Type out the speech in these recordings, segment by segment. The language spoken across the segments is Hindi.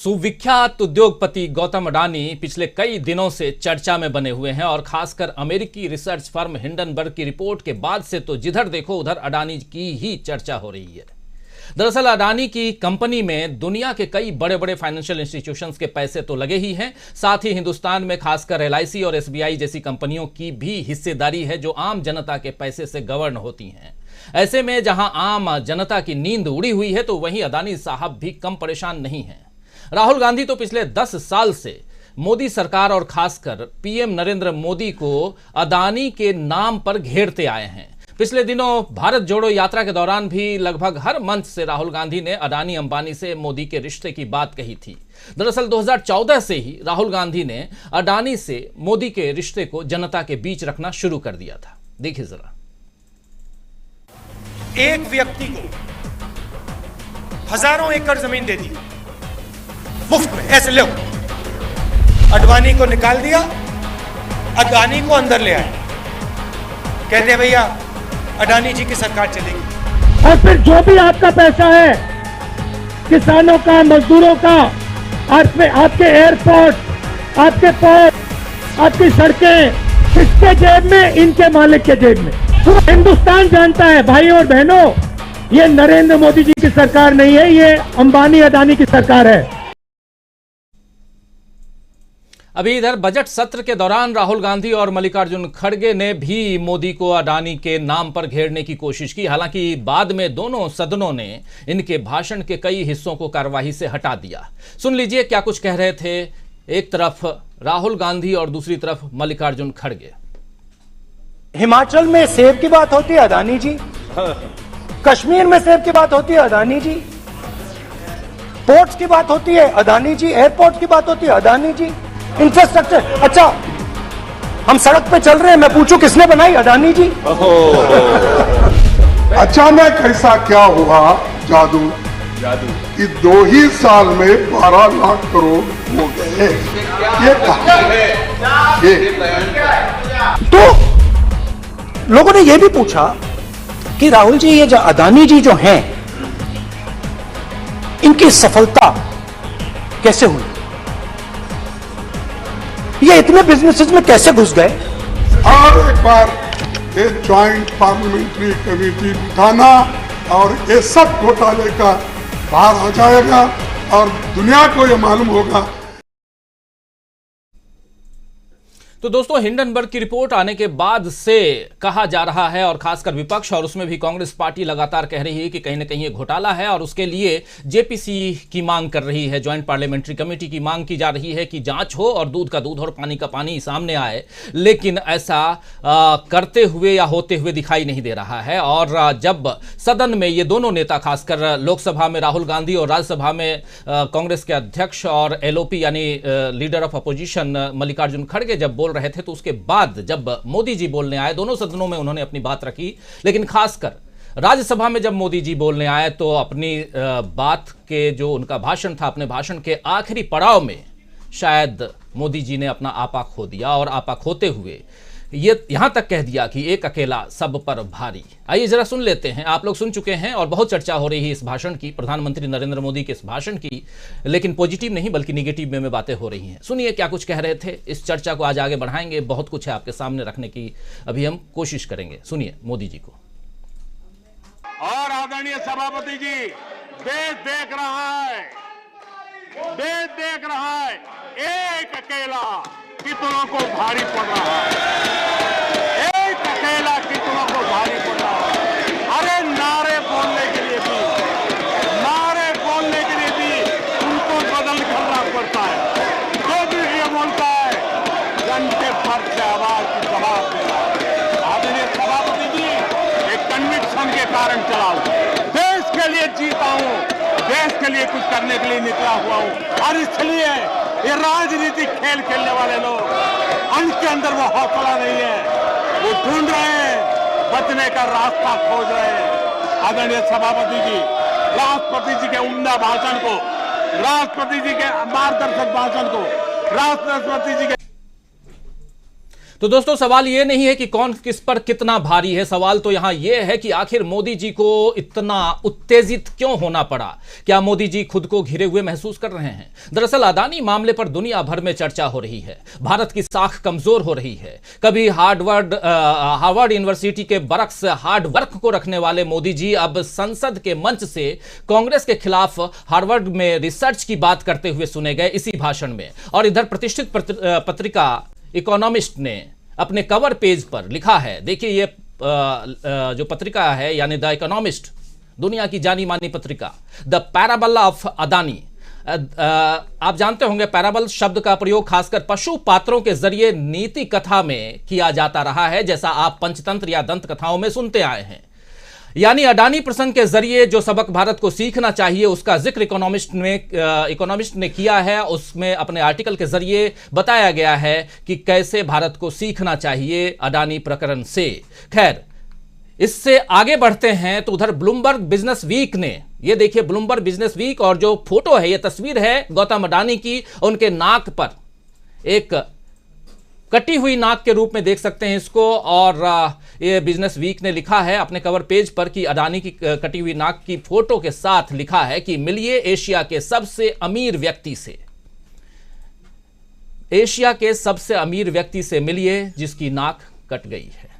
सुविख्यात उद्योगपति गौतम अडानी पिछले कई दिनों से चर्चा में बने हुए हैं और खासकर अमेरिकी रिसर्च फर्म हिंडनबर्ग की रिपोर्ट के बाद से तो जिधर देखो उधर अडानी की ही चर्चा हो रही है। दरअसल अडानी की कंपनी में दुनिया के कई बड़े बड़े फाइनेंशियल इंस्टीट्यूशंस के पैसे तो लगे ही हैं, साथ ही हिंदुस्तान में खासकर LIC और SBI जैसी कंपनियों की भी हिस्सेदारी है जो आम जनता के पैसे से गवर्न होती हैं। ऐसे में जहां आम जनता की नींद उड़ी हुई है तो वहीं अडानी साहब भी कम परेशान नहीं हैं। राहुल गांधी तो पिछले 10 साल से मोदी सरकार और खासकर PM नरेंद्र मोदी को अडानी के नाम पर घेरते आए हैं। पिछले दिनों भारत जोड़ो यात्रा के दौरान भी लगभग हर मंच से राहुल गांधी ने अडानी अंबानी से मोदी के रिश्ते की बात कही थी। दरअसल 2014 से ही राहुल गांधी ने अडानी से मोदी के रिश्ते को जनता के बीच रखना शुरू कर दिया था। देखिए जरा। एक व्यक्ति को हजारों एकड़ जमीन दे दी मुफ्त में, ऐसे लो। अडवाणी को निकाल दिया, अडानी को अंदर ले आए, कहते हैं भैया अडानी जी की सरकार चलेगी। और फिर जो भी आपका पैसा है, किसानों का, मजदूरों का, आपके एयरपोर्ट, आपके पोर्ट, आपकी सड़कें, किसके जेब में? इनके मालिक के जेब में। पूरा हिंदुस्तान जानता है भाई और बहनों, ये नरेंद्र मोदी जी की सरकार नहीं है, ये अंबानी अडानी की सरकार है। अभी इधर बजट सत्र के दौरान राहुल गांधी और मल्लिकार्जुन खड़गे ने भी मोदी को अडानी के नाम पर घेरने की कोशिश की। हालांकि बाद में दोनों सदनों ने इनके भाषण के कई हिस्सों को कार्यवाही से हटा दिया। सुन लीजिए क्या कुछ कह रहे थे एक तरफ राहुल गांधी और दूसरी तरफ मल्लिकार्जुन खड़गे। हिमाचल में सेब की बात होती है अडानी जी, कश्मीर में सेब की बात होती है अडानी जी, पोर्ट्स की बात होती है अडानी जी, एयरपोर्ट की बात होती है अडानी जी, इंफ्रास्ट्रक्चर। अच्छा, हम सड़क पे चल रहे हैं, मैं पूछूं किसने बनाई? अडानी जी। अचानक ऐसा क्या हुआ जादू कि 2 ही साल में 12 लाख करोड़ हो गए? ये तो लोगों ने यह भी पूछा कि राहुल जी, ये जो अडानी जी जो हैं, इनकी सफलता कैसे हुई? ये इतने बिजनेसेस में कैसे घुस गए? और एक बार ये ज्वाइंट पार्लियामेंट्री कमेटी बिठाना और ये सब घोटाले का बाहर आ जाएगा और दुनिया को ये मालूम होगा। तो दोस्तों, हिंडनबर्ग की रिपोर्ट आने के बाद से कहा जा रहा है और खासकर विपक्ष और उसमें भी कांग्रेस पार्टी लगातार कह रही है कि कहीं ना कहीं ये घोटाला है और उसके लिए JPC की मांग कर रही है, ज्वाइंट पार्लियामेंट्री कमेटी की मांग की जा रही है कि जांच हो और दूध का दूध और पानी का पानी सामने आए। लेकिन ऐसा करते हुए या होते हुए दिखाई नहीं दे रहा है। और जब सदन में ये दोनों नेता, खासकर लोकसभा में राहुल गांधी और राज्यसभा में कांग्रेस के अध्यक्ष और LOP यानी लीडर ऑफ अपोजिशन मल्लिकार्जुन खड़गे जब बोल रहे थे, तो उसके बाद जब मोदी जी बोलने आए, दोनों सदनों में उन्होंने अपनी बात रखी। लेकिन खासकर राज्यसभा में जब मोदी जी बोलने आए तो अपनी बात के जो उनका भाषण था, अपने भाषण के आखिरी पड़ाव में शायद मोदी जी ने अपना आपा खो दिया और आपा खोते हुए ये यहां तक कह दिया कि एक अकेला सब पर भारी। आइए जरा सुन लेते हैं। आप लोग सुन चुके हैं और बहुत चर्चा हो रही है इस भाषण की, प्रधानमंत्री नरेंद्र मोदी के इस भाषण की, लेकिन पॉजिटिव नहीं बल्कि निगेटिव में बातें हो रही हैं। सुनिए क्या कुछ कह रहे थे। इस चर्चा को आज आगे बढ़ाएंगे, बहुत कुछ है आपके सामने रखने की अभी हम कोशिश करेंगे। सुनिए मोदी जी को। और आदरणीय सभापति जी, देश देख रहा है, देश देख रहा है, एक अकेला कितनों को भारी पड़ रहा है, एक अकेला कितनों को भारी पड़ रहा है। अरे नारे बोलने के लिए भी, नारे बोलने के लिए भी उनको बदल करना पड़ता है। जो भी ये बोलता है घंटे भर से आवाज की जवाब देना। आदरणीय सभापति जी, एक कन्विक्शन के कारण चला हूं, देश के लिए जीता हूं, देश के लिए कुछ करने के लिए निकला हुआ हूं। और इसलिए ये राजनीतिक खेल खेलने वाले लोग, उनके अंदर वो हौसला नहीं है, वो ढूंढ रहे हैं, बचने का रास्ता खोज रहे हैं। आदरणीय सभापति जी, राष्ट्रपति जी के उम्दा भाषण को, राष्ट्रपति जी के मार्गदर्शक भाषण को, राष्ट्रपति जी के तो दोस्तों सवाल ये नहीं है कि कौन किस पर कितना भारी है, सवाल तो यहां यह है कि आखिर मोदी जी को इतना उत्तेजित क्यों होना पड़ा। क्या मोदी जी खुद को घिरे हुए महसूस कर रहे हैं? दरअसल अडानी मामले पर दुनिया भर में चर्चा हो रही है, भारत की साख कमजोर हो रही है। कभी हार्वर्ड यूनिवर्सिटी के बरक्स हार्ड वर्क को रखने वाले मोदी जी अब संसद के मंच से कांग्रेस के खिलाफ हार्वर्ड में रिसर्च की बात करते हुए सुने गए इसी भाषण में। और इधर प्रतिष्ठित पत्रिका इकोनॉमिस्ट ने अपने कवर पेज पर लिखा है, देखिए ये जो पत्रिका है यानी द इकोनॉमिस्ट, दुनिया की जानी मानी पत्रिका, द पैराबल ऑफ अडानी। आप जानते होंगे पैराबल शब्द का प्रयोग खासकर पशु पात्रों के जरिए नीति कथा में किया जाता रहा है, जैसा आप पंचतंत्र या दंत कथाओं में सुनते आए हैं। यानी अडानी प्रसंग के जरिए जो सबक भारत को सीखना चाहिए उसका जिक्र इकोनॉमिस्ट ने किया है। उसमें अपने आर्टिकल के जरिए बताया गया है कि कैसे भारत को सीखना चाहिए अडानी प्रकरण से। खैर, इससे आगे बढ़ते हैं तो उधर ब्लूमबर्ग बिजनेस वीक ने, ये देखिए ब्लूमबर्ग बिजनेस वीक, और जो फोटो है, ये तस्वीर है गौतम अडानी की, उनके नाक पर एक कटी हुई नाक के रूप में देख सकते हैं इसको। और ये बिजनेस वीक ने लिखा है अपने कवर पेज पर कि अडानी की कटी हुई नाक की फोटो के साथ लिखा है कि मिलिए एशिया के सबसे अमीर व्यक्ति से, एशिया के सबसे अमीर व्यक्ति से मिलिए जिसकी नाक कट गई है।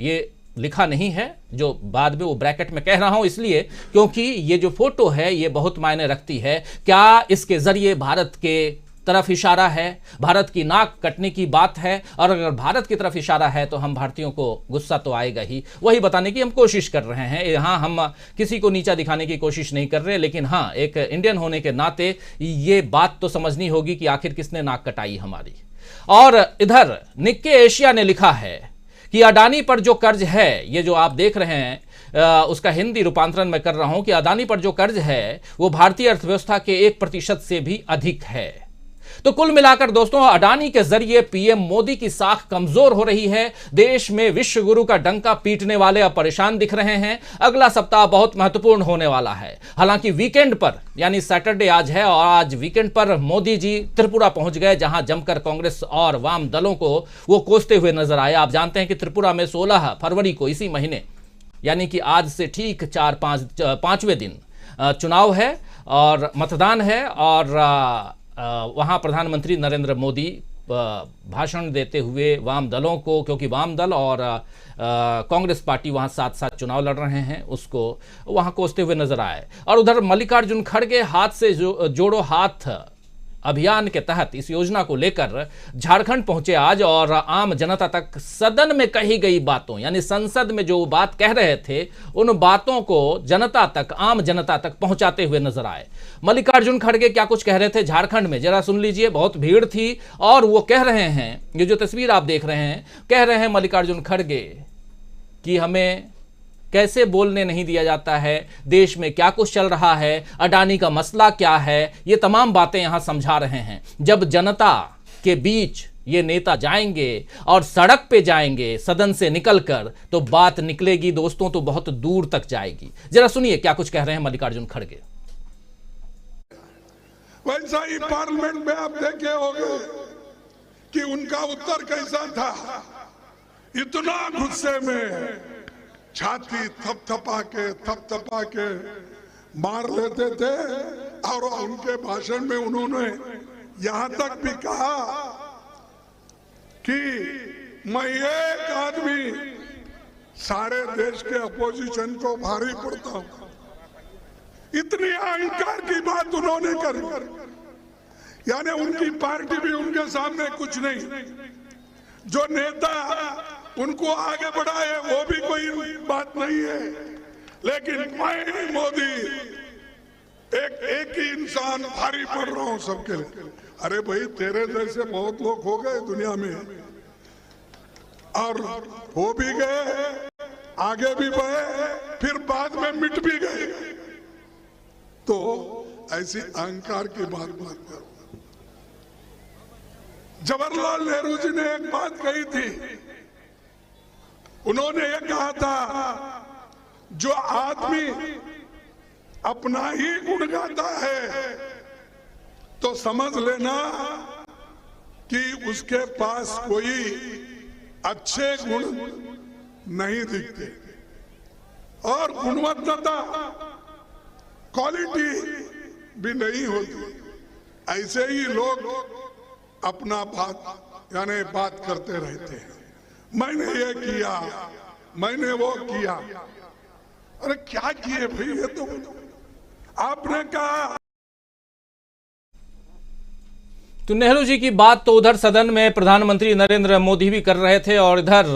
ये लिखा नहीं है, जो बाद में वो ब्रैकेट में कह रहा हूं इसलिए क्योंकि ये जो फोटो है ये बहुत मायने रखती है। क्या इसके जरिए भारत के तरफ इशारा है, भारत की नाक कटने की बात है? और अगर भारत की तरफ इशारा है तो हम भारतीयों को गुस्सा तो आएगा ही, वही बताने की हम कोशिश कर रहे हैं। यहां हम किसी को नीचा दिखाने की कोशिश नहीं कर रहे, लेकिन हाँ, एक इंडियन होने के नाते ये बात तो समझनी होगी कि आखिर किसने नाक कटाई हमारी। और इधर निक्के एशिया ने लिखा है कि अडानी पर जो कर्ज है, ये जो आप देख रहे हैं उसका हिंदी रूपांतरण मैं कर रहा हूं कि अडानी पर जो कर्ज है वो भारतीय अर्थव्यवस्था के 1% से भी अधिक है। तो कुल मिलाकर दोस्तों अडानी के जरिए पीएम मोदी की साख कमजोर हो रही है। देश में विश्व गुरु का डंका पीटने वाले अब परेशान दिख रहे हैं। अगला सप्ताह बहुत महत्वपूर्ण होने वाला है। हालांकि वीकेंड पर, यानी सैटरडे आज है, और आज वीकेंड पर मोदी जी त्रिपुरा पहुंच गए, जहां जमकर कांग्रेस और वाम दलों को वो कोसते हुए नजर आए। आप जानते हैं कि त्रिपुरा में 16 फरवरी को, इसी महीने, यानी कि आज से ठीक 4-5वें दिन चुनाव है और मतदान है। और वहां प्रधानमंत्री नरेंद्र मोदी भाषण देते हुए वाम दलों को, क्योंकि वाम दल और कांग्रेस पार्टी वहां साथ साथ चुनाव लड़ रहे हैं, उसको वहां कोसते हुए नजर आए। और उधर मल्लिकार्जुन खड़गे हाथ से जोड़ो हाथ अभियान के तहत इस योजना को लेकर झारखंड पहुंचे आज, और आम जनता तक सदन में कही गई बातों, यानी संसद में जो बात कह रहे थे उन बातों को जनता तक, आम जनता तक पहुंचाते हुए नजर आए। मल्लिकार्जुन खड़गे क्या कुछ कह रहे थे झारखंड में, जरा सुन लीजिए। बहुत भीड़ थी और वो कह रहे हैं, ये जो तस्वीर आप देख रहे हैं, कह रहे हैं मल्लिकार्जुन खड़गे कि हमें कैसे बोलने नहीं दिया जाता है, देश में क्या कुछ चल रहा है, अडानी का मसला क्या है, ये तमाम बातें यहां समझा रहे हैं। जब जनता के बीच ये नेता जाएंगे और सड़क पे जाएंगे सदन से निकलकर, तो बात निकलेगी दोस्तों तो बहुत दूर तक जाएगी। जरा सुनिए क्या कुछ कह रहे हैं मल्लिकार्जुन खड़गे। वैसा ही पार्लियामेंट में आप देखे होंगे कि उनका उत्तर कैसा था। इतना गुस्से में छाती थपथपा के मार लेते थे। और उनके भाषण में उन्होंने यहां तक भी कहा कि मैं एक आदमी सारे देश के अपोजिशन को भारी पड़ता हूं। इतनी अहंकार की बात उन्होंने करी, यानी उनकी पार्टी भी उनके सामने कुछ नहीं। जो नेता उनको आगे बढ़ाए वो भी कोई बात नहीं है, लेकिन मैं मोदी एक ही इंसान भारी पड़ रहा हूं सबके लिए। अरे भाई, तेरे जैसे बहुत लोग हो गए दुनिया में, और हो भी गए, आगे भी बढ़े, फिर बाद में मिट भी गए। तो ऐसी अहंकार की बात मत करो। जवाहरलाल नेहरू जी ने एक बात कही थी, उन्होंने ये कहा था, जो आदमी अपना ही गुण गाता है तो समझ लेना कि उसके पास कोई अच्छे गुण नहीं दिखते और गुणवत्ता क्वालिटी भी नहीं होती। ऐसे ही लोग अपना बात करते रहते हैं, मैंने ये किया, मैंने वो किया। अरे क्या किए भाई, ये तो आपने कहा। तो नेहरू जी की बात तो उधर सदन में प्रधानमंत्री नरेंद्र मोदी भी कर रहे थे और इधर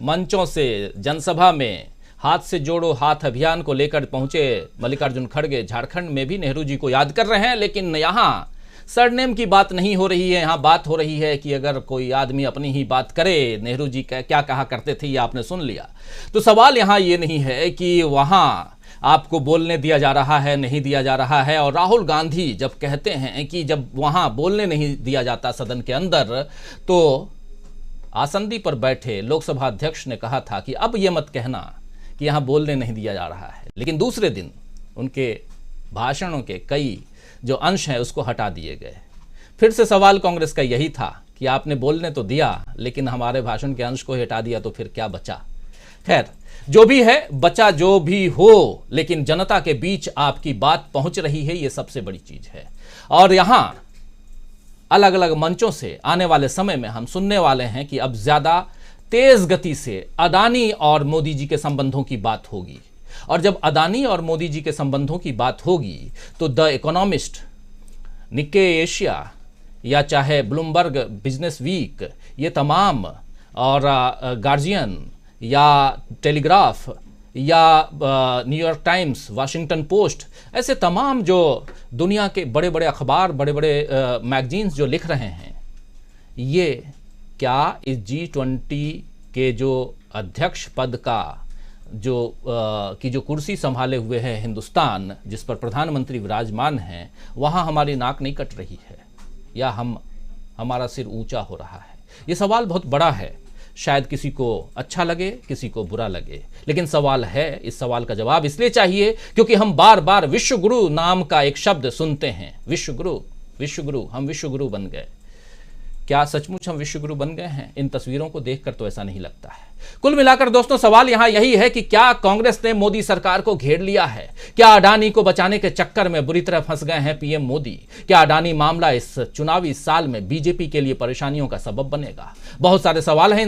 मंचों से जनसभा में हाथ से जोड़ो हाथ अभियान को लेकर पहुंचे मल्लिकार्जुन खड़गे झारखंड में भी नेहरू जी को याद कर रहे हैं। लेकिन यहाँ सरनेम की बात नहीं हो रही है, यहाँ बात हो रही है कि अगर कोई आदमी अपनी ही बात करे, नेहरू जी क्या कहा करते थे ये आपने सुन लिया। तो सवाल यहाँ ये नहीं है कि वहाँ आपको बोलने दिया जा रहा है नहीं दिया जा रहा है। और राहुल गांधी जब कहते हैं कि जब वहाँ बोलने नहीं दिया जाता सदन के अंदर, तो आसंदी पर बैठे लोकसभा अध्यक्ष ने कहा था कि अब ये मत कहना कि यहाँ बोलने नहीं दिया जा रहा है। लेकिन दूसरे दिन उनके भाषणों के कई जो अंश हैं उसको हटा दिए गए। फिर से सवाल कांग्रेस का यही था कि आपने बोलने तो दिया लेकिन हमारे भाषण के अंश को हटा दिया, तो फिर क्या बचा। खैर जो भी है, बचा जो भी हो, लेकिन जनता के बीच आपकी बात पहुंच रही है, ये सबसे बड़ी चीज है। और यहां अलग अलग मंचों से आने वाले समय में हम सुनने वाले हैं कि अब ज्यादा तेज गति से अदानी और मोदी जी के संबंधों की बात होगी। और जब अदानी और मोदी जी के संबंधों की बात होगी तो द इकोनॉमिस्ट, निक्के एशिया या चाहे ब्लूमबर्ग बिजनेस वीक, ये तमाम, और गार्जियन या टेलीग्राफ या न्यूयॉर्क टाइम्स, वाशिंगटन पोस्ट, ऐसे तमाम जो दुनिया के बड़े बड़े अखबार, बड़े बड़े मैगजीन्स जो लिख रहे हैं, ये क्या इस G20 के जो अध्यक्ष पद का की जो कुर्सी संभाले हुए है हिंदुस्तान, जिस पर प्रधानमंत्री विराजमान हैं, वहाँ हमारी नाक नहीं कट रही है या हमारा सिर ऊंचा हो रहा है। ये सवाल बहुत बड़ा है। शायद किसी को अच्छा लगे, किसी को बुरा लगे, लेकिन सवाल है। इस सवाल का जवाब इसलिए चाहिए क्योंकि हम बार बार विश्वगुरु नाम का एक शब्द सुनते हैं। विश्वगुरु, विश्वगुरु, हम विश्वगुरु बन गए। क्या सचमुच हम विश्वगुरु बन गए हैं? इन तस्वीरों को देखकर तो ऐसा नहीं लगता है। कुल मिलाकर दोस्तों सवाल यहां यही है कि क्या कांग्रेस ने मोदी सरकार को घेर लिया है? क्या अडानी को बचाने के चक्कर में बुरी तरह फंस गए हैं पीएम मोदी? क्या अडानी मामला इस चुनावी साल में बीजेपी के लिए परेशानियों का सबब बनेगा? बहुत सारे सवाल हैं।